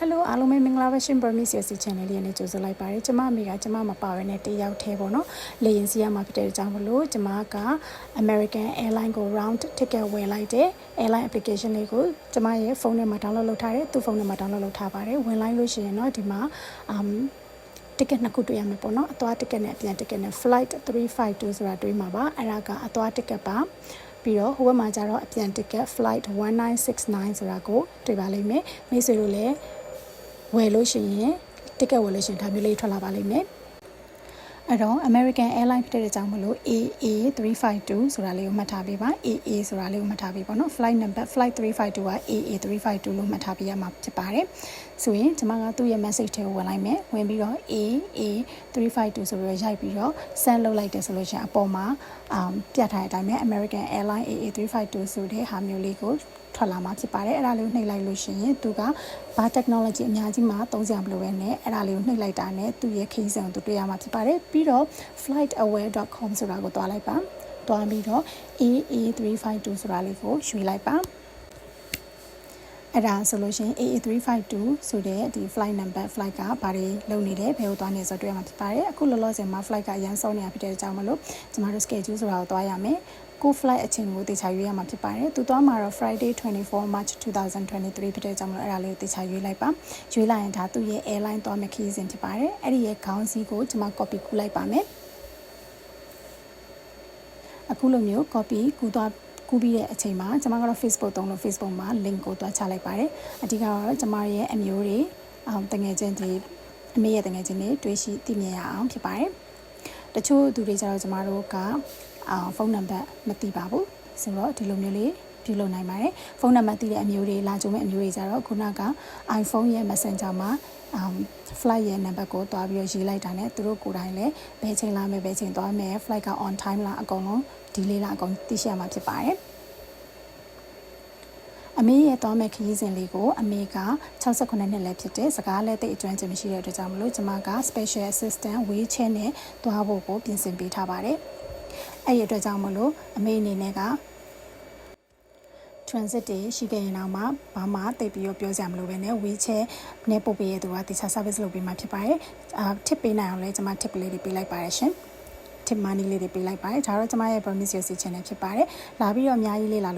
Hello အားလုံးပဲမင်္ဂလာပါရှင် Burmese ရဲ့ channel လေးနဲ့ကြိုဆိုလိုက်ပါတယ်။ကျွန်မအမေကကျွန်မမပါဘဲနဲ့တယောက်သေးပေါ့နော်။လေရင်စီးရမှာဖြစ်တဲ့အကြောင်းမလို့ကျွန်မက American Airline ကို round ticket ဝယ်လိုက်တယ်။ Airline application လေးကိုကျွန်မရဲ့ဖုန်းထဲမှာ download လုပ်ထားတယ်။သူ့ဖုန်းထဲမှာ download လုပ်ထားပါတယ်။ဝင်လိုက်လို့ရှိရင်တော့ဒီမှာticket နှစ်ခုတွေ့ရမယ်ပေါ့နော်။အသွား ticket နဲ့အပြန် ticket နဲ့ flight 352ဆိုတာတွေ့မှာပါ။အဲ့ဒါကအသွား ticket ပါ။ပြီးတော့ဟိုဘက်မှာကျတော့အပြန် ticket flight 1969ဆိုတာကိုတွေ့ပါလိမ့်မယ်။မိတ်ဆွေတို့လည်းဝယ်လို့ရှိရင် ticket ဝယ်လို့ရှိရင်ဒါမျိုးလေးထွက်လာပါလိမ့်မယ်အဲ့တော့ American Airline ဖြစ်တဲ့အကြောင်းမလို့ AA352 ဆိုတာလေးကိုမှတ်ထားပေးပါ AA ဆိုတာလေးကိုမှတ်ထားပေးပါเนาะ flight number flight 352က AA352 လို့မှတ်ထားပေးရမှာဖြစ်ပါတယ်ဆိုရင်ကျွန်မကသူ့ရဲ့ message ထဲကိုဝင်လိုက်မယ်ဝင်ပြီးတော့ AA352 ဆိုပြီးတော့ရိုက်ပြီးတော့ send လုပ်လိုက်တယ်ဆိုလို့ရှိရင်အပေါ်မှာပြတ်ထားတဲ့အတိုင်းပဲ American Airline AA352 ဆိုတဲ့ဟာမျိုးလေးကိုထွက်လာမှာဖြစ်ပါတယ်အဲ့ဒါလေးကိုနှိပ်လိုက်လို့ရှိရင်သူကဘာ technology အများကြီးမှာသုံးစရာမလိုပဲနဲ့အဲ့ဒါလေးကိုနှိပ်လိုက်တာနဲ့သူ့ရဲ့ခရီးစဉ်ကိုသူတွေ့ရမှာဖြစ်ပါတယ်ပြီးတော့ flightaware.com ဆိုတာကိုတွားလိုက်ပါတွားပြီးတော့ AA352 ဆိုတာလေးကိုရွေးလိုက်ပါအဲ့ဒါဆိုလို့ရှိရင် AA352 ဆိုတဲ့ဒီ flight number flight ကဘာတွေလုံနေတယ်ဘယ်ကိုသွားနေဆိုတွေ့ရမှာဖြစ်ပါတယ်အခုလောလောဆယ်မှာ flight ကအရန်စောနေတာဖြစ်တဲ့အကြောင်းမလို့ကျမတို့ schedule ဆိုတာကိုတွားရမယ်ကို flight အချိန်ကိုတေချာရွေးရမှာဖြစ်ပါတယ်သူသွားမှာတော့ Friday 24 March 2023ဖြစ်တဲ့အကြောင်းမလို့အဲ့ဒါလေးကိုတေချာရွေးလိုက်ပါရွေးလိုက်ရင်ဒါသူ့ရဲ့ airline သွားမယ့်ခရီးစဉ်ဖြစ်ပါတယ်အဲ့ဒီရဲ့ခေါင်းစည်းကိုကျမ copy ကူးလိုက်ပါမယ်အခုလိုမျိုး copy ကူးပြီးတဲ့အချိန်မှာကျွန်မကတော့ Facebook သုံးလို့ Facebook မှာ link ကိုတွားချလိုက်ပါတယ်အဓိကတော့ကျွန်မရဲ့အမျိုးတွေတငယ်ချင်းတွေအမေရဲ့တငယ်ချင်းတွေတွေ့ရှိသိမြင်ရအောင်ဖြစ်ပါတယ်တချို့သူတွေကျတော့ကျွန်မတို့ကဖုန်းနံပါတ်မသိပါဘူးဆိုတော့ဒီလိုမျိုးလေးပြုလုပ်နိုင်ပါတယ်ဖုန်းနံပါတ်သိတဲ့အမျိုးတွေလာကြုံမဲ့အမျိုးတွေကျတော့ခုနက iPhone ရဲ့ Messenger မှာflight ရဲ့ number ကိုတွားပြီးရေးလိုက်တာနဲ့သူတို့ကိုယ်တိုင်လည်းဘယ်ချိန်လာမယ်ဘယ်ချိန်သွားမယ် flight က on time လားအကုန်လုံး delay လားအကုန်သိရှိရမှာဖြစ်ပါတယ်အမေရဲ့သွားမဲ့ခရီးစဉ်လေးကိုအမေက68နှစ်လည်းဖြစ်တဲ့စကားလည်းတိတ်အကျွမ်းကျင်မရှိတဲ့အတွက်ကြောင့်မလို့ကျွန်မက special assistant wheelchair နဲ့သွားဖို့ကိုပြင်ဆင်ပေးထားပါတယ်အဲ့ဒီအတွက်ကြောင့်မလို့အမေအနေနဲ့က transit တွေရှိခဲ့ရင်တော့ဘာမှတိတ်ပြီးပြောစရာမလိုပဲနဲ့ wheelchair နဲ့ပို့ပေးရသူကတခြား service လုပ်ပေးမှာဖြစ်ပါတယ်tip ပေးနိုင်အောင်လဲကျွန်မ tip လေးတွေပေးလိုက်ပါတယ်ရှင် tip money လေးတွေပေးလိုက်ပါတယ်ဒါတော့ကျွန်မရဲ့ Burmese channel ဖြစ်ပါတယ်လာပြီးတော့အများကြီးလေးလာ